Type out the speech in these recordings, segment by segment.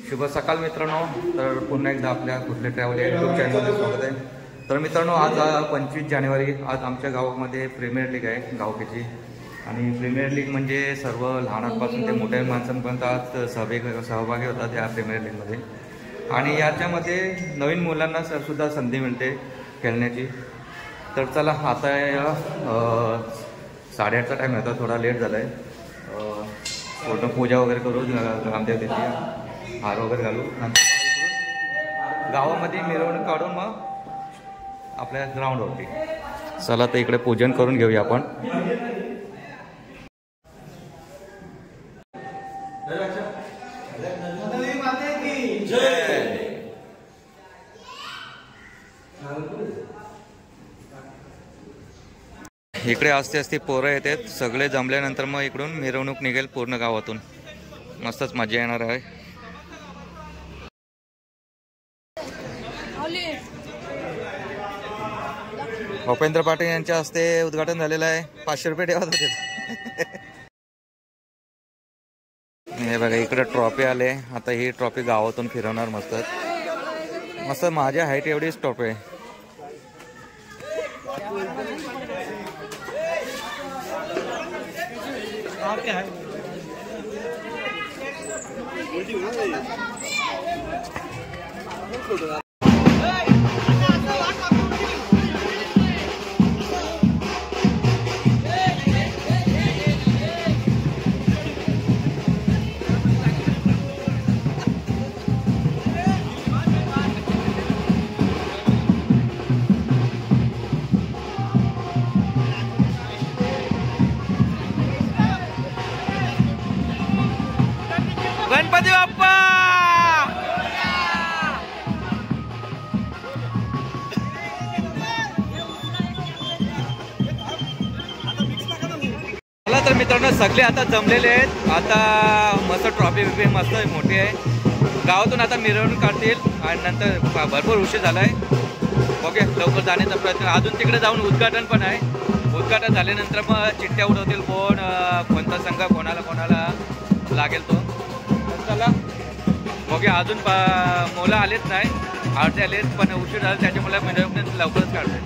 शुभ सकाळ मित्रांनो. तर पुन्हा एकदा आपल्या कुठले ट्रॅव्हल या यूट्यूब चॅनलमध्ये स्वागत आहे. तर मित्रांनो, आज 25 जानेवारी आज आमच्या गावामध्ये प्रीमियर लीग आहे गावकीची. आणि प्रीमियर लीग म्हणजे सर्व लहानांपासून ते मोठ्या माणसांपर्यंत आज सहभागी होतात या प्रीमियर लीगमध्ये. आणि याच्यामध्ये नवीन मुलांना सुद्धा संधी मिळते खेळण्याची. तर चला, आता 8:30चा टाईम होता, थोडा लेट झाला आहे. पूर्ण पूजा वगैरे करू, रामदेव त्याची हार वगैरे घालू, नंतर गावामध्ये मिरवणूक काढून मग आपल्या ग्राउंडवरती. चला तर इकडे पूजन करून घेऊया आपण. इकडे असते पोरं येतात, सगळे जमल्यानंतर मग इकडून मिरवणूक निघेल पूर्ण गावातून. मस्तच मजा येणार आहे. भूपेंद्र पाटील यांच्या हस्ते उद्घाटन झालेलं आहे. 500 रुपये ठेवा होते. हे बघा, इकडे ट्रॉफी आले. आता ही ट्रॉफी गावातून फिरवणार मस्त मस्त. माझ्या हाईट एवढीच ट्रॉफी आहे. गणपती बाप्पा. मला तर मित्रांनो सगळे आता जमलेले आहेत. आता मस्त ट्रॉफी बिफी मस्त मोठी आहे. गावातून आता मिरवणूक काढतील आणि नंतर भरपूर उशीर झाला आहे. ओके, लवकर जाण्याचा प्रयत्न. अजून तिकडे जाऊन उद्घाटन पण आहे. उद्घाटन झाल्यानंतर मग चिठ्ठ्या उडवतील, कोणता संघ कोणाला लागेल तो. चला ओके, अजून मुलं आलेच नाही, अर्धे आलेत पण उशीर झाला, त्याच्यामुळे मिरवणूक लवकरच काढते.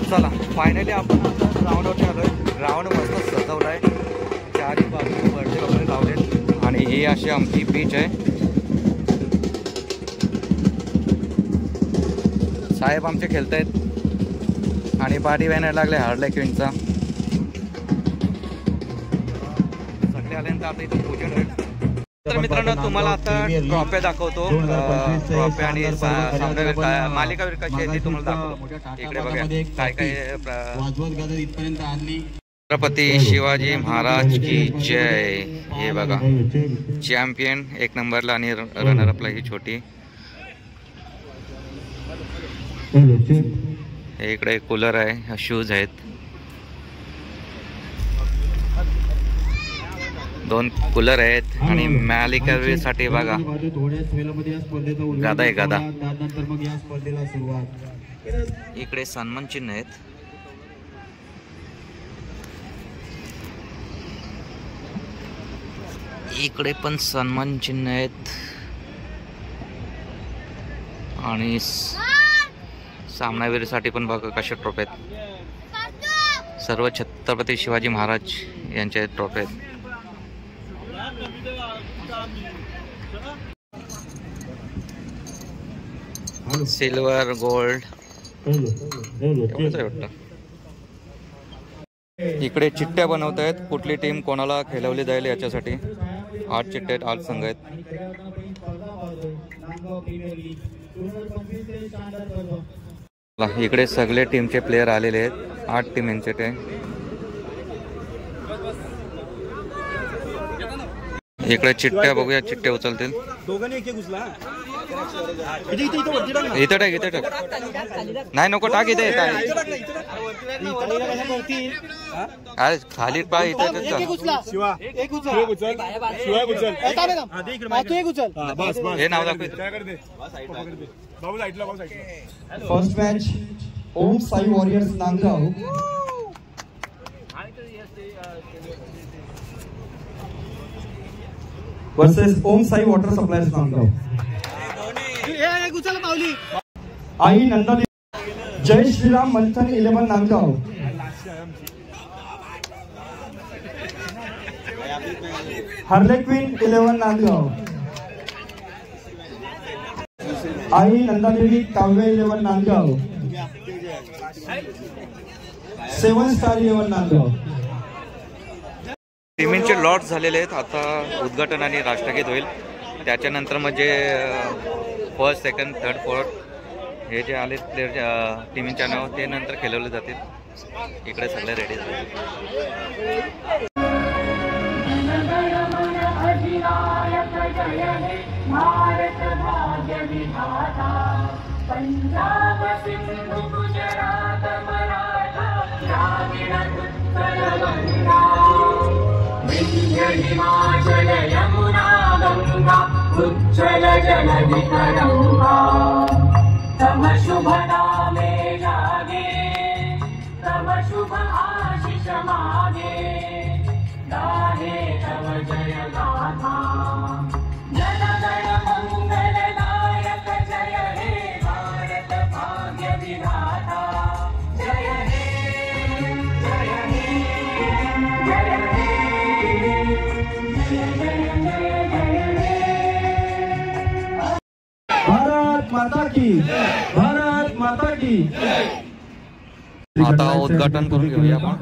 चला फायनली आपण आता ग्राउंडवरती आलोय. ग्राउंड मस्त सजवलाय, चारी बाजू बर्डे वगैरे लावलेत आणि ही अशी आमची बीच आहे. साहेब आमचे खेळतायत आणि पार्टी बॅनर लागले हार्ले क्वीनचा. सगळे आल्यानंतर आता इथं पूजन होईल. तर मित्रांनो तुम्हाला आता ट्रॉफ्या दाखवतो. ट्रॉफ्या आणि मालिकावीर कशी आहे ती तुम्हाला दाखवतो. इकडे बघा काय काय. छत्रपती शिवाजी महाराज की जय. हे बघा चॅम्पियन 1 नंबरला आणि रनरअपला ही छोटी. इकडे कूलर आहे, शूज आहेत, 2 कूलर आहेत आणि मालिकावीरसाठी बघा गादा आहे गादा. इकडे सन्मान चिन्ह आहेत. इकडे पण सन्मान चिन्ह आहेत आणि सामनावीरसाठी पण बघा कशा ट्रॉफी आहेत. सर्व छत्रपती शिवाजी महाराज यांच्या ट्रॉफी आहेत. सिल्वर गोल्ड एवढंच आहे वाटतं. इकडे चिठ्ठ्या बनवत आहेत, कुठली टीम कोणाला खेळवली जाईल याच्यासाठी. 8 चिठ्ठ्या आहेत, 8 संघ आहेत. इकडे सगळे टीमचे प्लेयर आलेले आहेत, 8 टीमांचे ते. इकडे चिठ्ठ्या बघूया, चिठ्ठ्या उचलतील. इथं टाक, इथं टाक. नाही नको टाक, इथे अरे खाली पाय. इथे हे नाव दाखव. First match Om Sai warriors Nandgaon versus Om Sai water suppliers Nandgaon. Aai Nandadevi Jai Shriram Manthan 11 Nandgaon. Harley Queen 11 Nandgaon. Aai Nandadevi Kavya 11 Nandgaon. 7 star 11 Nandgaon. टीमींचे लॉट झालेले आहेत. आता उद्घाटन आणि राष्ट्रगीत होईल. त्याच्यानंतर म्हणजे फर्स्ट, सेकंड, थर्ड, फोर्थ हे जे आले प्लेयर टीमींच्या नाव ते नंतर खेळवले जातील. इकडे सगळे रेडी झाले. हिमाचल यमुना गंगा उज्जल जलधि तरंगा तम शुभ नामे जागे तम शुभ आशीष मागे गाहे तव जय गाथा जन गण मंगल नायक जय हे भारत भाग्य विधाता जय हे जय हे जय हे भारत माता की, भारत माता की. आता उद्घाटन करून घेऊया आपण.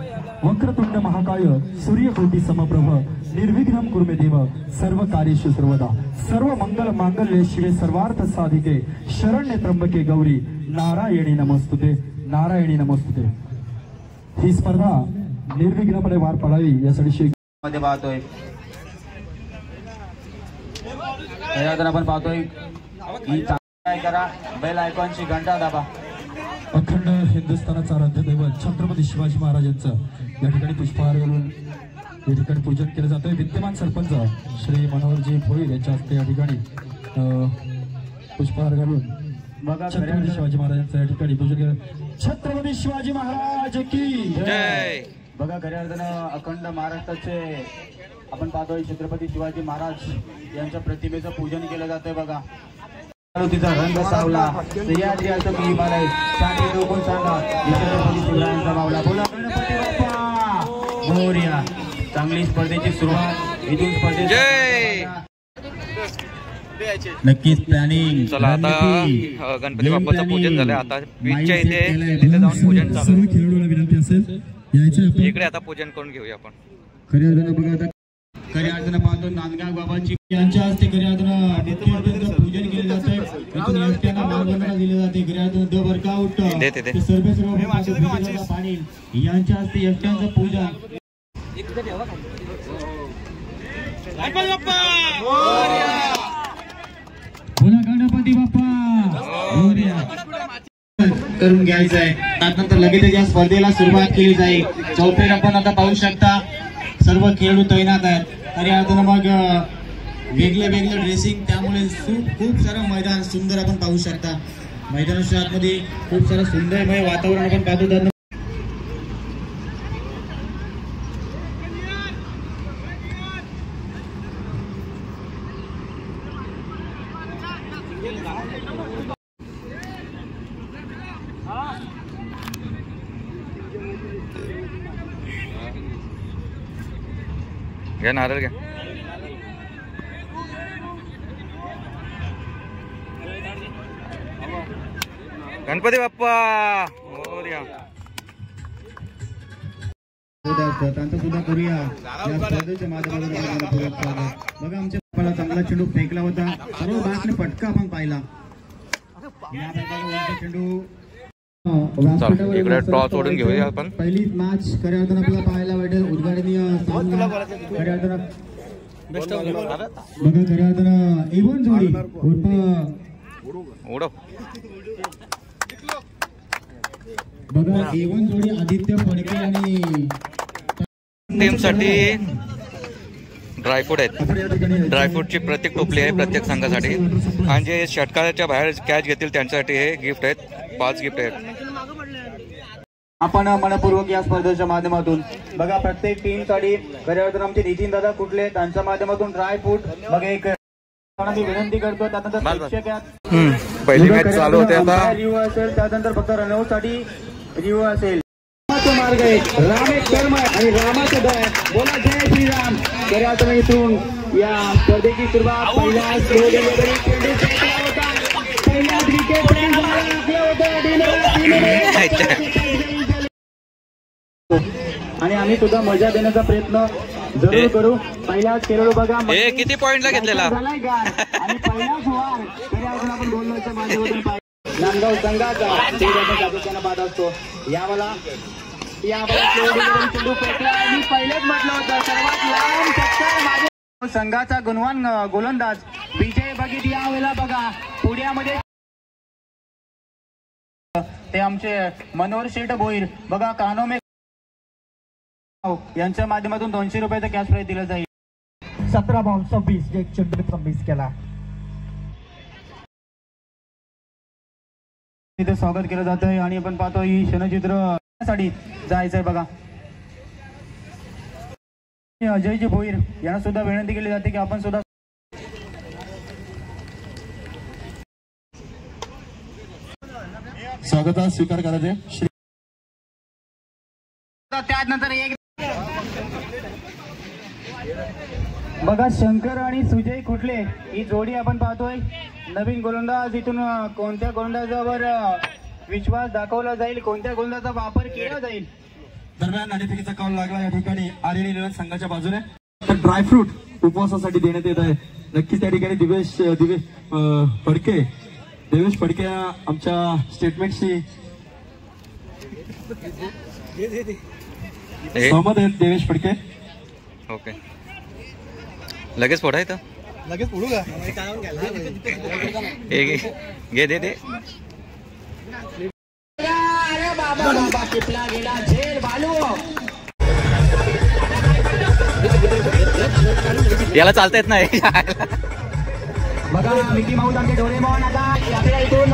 वक्रतुंड महाकाय सूर्यकोटी समप्रभ निर्विघ्नं कुरु मे देव सर्व कार्येषु सर्वदा सर्व मंगल मांगल्ये शिवे सर्वार्थ साधिके शरण्ये त्र्यंबके गौरी नारायणी नमस्तुते, नारायणी नमस्तुते. ही स्पर्धा निर्विघ्नपणे पार पडावी यासाठी मध्ये पाहतोय. आपण पाहतोय करा बेल आयकॉनची घंटा दाबा. अखंड हिंदुस्थानाचा आराध्य दैवत छत्रपती शिवाजी महाराजांचं या ठिकाणी पुष्पहार घालून या ठिकाणी पूजन केलं जातंय. विद्यमान सरपंच श्री मनोहरजी भोईर यांच्या हस्ते या ठिकाणी पुष्पहार घालून छत्रपती शिवाजी महाराजांचं या ठिकाणी पूजन केलं. छत्रपती शिवाजी महाराज की जय. बघा खऱ्या अर्थानं अखंड महाराष्ट्राचे आपण पाहतोय छत्रपती शिवाजी महाराज यांच्या प्रतिमेचं पूजन केलं जातंय. बघा तिचा रंग सावला सह्याद्री असो की हिमालय चांगले डोकून सांगा शिवरायांचा मावला बोला गणपती बाप्पा मोरया. चांगली स्पर्धेची सुरुवात इथून स्पर्धेची नक्कीच प्लॅनिंग. चला आता गणपती बाप्पाचं पूजन झालं. आता बीचच्या इथे जाऊन पूजन चालू. सर्व खेळाडूंना विनंती असेल यायचं आपण. इकडे आता पूजन करून घेऊया आपण. खऱ्या अर्थानं बघा आता खऱ्या अर्थानं पाहतो नांदगाव बाबांची यांच्या हस्ते खऱ्या अर्थानं पूजन केले जाते. इथून यष्ट्यांना मानवंदना दिली जाते. खऱ्या अर्थानं द वर्कआउट सर्व पाणी यांच्या हस्ते यष्ट्यांचं पूजन. बोला गणपती बाप्पा करून घ्यायचं आहे. त्यानंतर लगेच या स्पर्धेला सुरुवात केली जाईल. चौफेर आपण आता पाहू शकता सर्व खेळाडू तैनात आहेत. खऱ्या अर्थानं मग वेगळे वेगळे ड्रेसिंग त्यामुळे खूप सारं मैदान सुंदर आपण पाहू शकता. मैदानाच्या आतमध्ये खूप सारं सुंदरमय वातावरण आपण पाहतो. घ्या नारळ घ्या. गणपती बाप्पा मोरया. त्यांचं सुद्धा करूया या स्पर्धेच्या माध्यमातून. बघा आमच्या बाप्पाला चांगला चेंडू फेकला होता. सर्व बासने फटका आपण पाहिला. या प्रकारे चेंडू इकडे टॉस ओढून घेऊया आपण. पहिली मॅच खऱ्या अर्थानं आपल्याला पाहायला भेटेल. उद्घाटनीय सामना खऱ्या अर्थानं बघा. खऱ्या अर्थानं इवन जोडी उडव बघा. इवन जोडी आदित्य फडके आणि टीम साठी ड्रायफ्रूट आहेत. ड्रायफ्रूटची प्रत्येक टोपली आहे प्रत्येक संघासाठी. आणि जे षटकाराच्या बाहेर कॅच घेतील त्यांच्यासाठी हे गिफ्ट आहेत. 5 गिफ्ट आहेत. आपण मनपूर्वक या स्पर्धेच्या माध्यमातून बघा प्रत्येक टीम साठी खऱ्या अर्थानं आमचे नितीन दादा कुठले त्यांच्या माध्यमातून ड्रायफ्रूट बघा एक मी विनंती करतो. त्यानंतर पहिली मॅच चालू होते आता. रिव्ह्यू असेल त्यानंतर फक्त रनआउट साठी रिव्ह्यू असेल. मार्ग आहे राम एक कर्म आणि रामाचं दय. बोला जय श्रीराम. खऱ्या अर्थानं इथून या स्पर्धेची सुरुवात पहिल्याच आणि आम्ही सुद्धा मजा देण्याचा प्रयत्न जरूर करू. पहिल्याच खेळाडू बघा किती पॉइंटला घेतलेला आणि पहिलाच वार खऱ्या अर्थानं आपण बोलण्याच्या माध्यमातून नांदगाव संघाचा सातत्यानं बाद असतो. यावेळेला चेंडू फेकला आणि पहिलेच म्हटलं होतं सर्वात लांब षटकार संघाचा गुणवान गोलंदाज विजय बघित. यावेळेला बघा पुण्यामध्ये ते आमचे मनोहर शेठ भोईर बघा कानोमे यांच्या माध्यमातून 200 रुपयाचा कॅश प्राइज दिला जाईल. 17-26 एक चेंडू मिस केला. तिथे स्वागत केलं जात आहे आणि आपण पाहतो ही क्षणचित्र साठी जायचंय बघा. अजयजी भोईर यांना सुद्धा विनंती केली जाते की आपण सुद्धा स्वागतास स्वीकार करायचे. त्यानंतर एक बघा शंकर आणि सुजय कुठले ही जोडी आपण पाहतोय. नवीन गोलंदाज इथून कोणत्या गोलंदाजावर विश्वास दाखवला जाईल, कोणत्या गोलंदाजाचा वापर केला जाईल. दरम्यान नाणेफेकीचा कॉल लागला या ठिकाणी आलेली संघाच्या बाजूने. तर ड्रायफ्रूट उपवासासाठी देण्यात येत आहे. नक्कीच त्या ठिकाणी देवेश फडके आमच्या स्टेटमेंटशी सहमत आहेत. देवेश फडके ओके. लगेच फोडायचं लगेच फोडू का घे दे. याला चालता येत नाही. बघा मिकी माऊस आमचे डोरेमॉन आता आपल्या इथून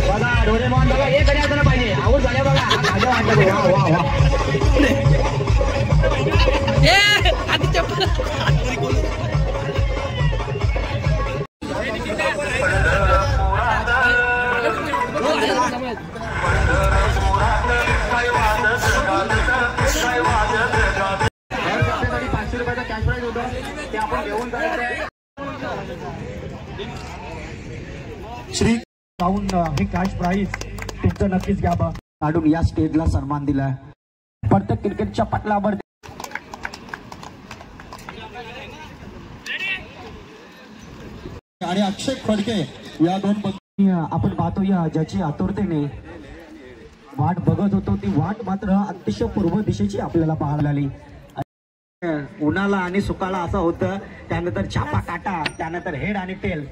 बघा डोरेमॉन बघा हे कधी असं पाहिजे आऊट झाल्या बघा. श्री जाऊन हे कॅश प्राइज तुमचं नक्कीच घ्या बा. काढून या स्टेजला सन्मान दिलाय प्रत्येक क्रिकेटच्या पटलावर. आणि अक्षय खडके या दोन आपण पाहतो या ज्याची आतुरतेने वाट बघत होतो ती वाट मात्र अतिशय पूर्व दिशेची आपल्याला पाहायला आली. उन्हाला आणि सुकाला असं होतं. त्यानंतर छापा काटा, त्यानंतर हेड आणि टेल.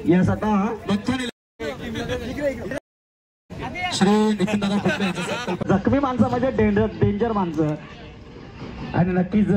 यस आता श्री नितीनदादा खोपडे जखमी माणसं म्हणजे डेंजर माणसं आणि नक्कीच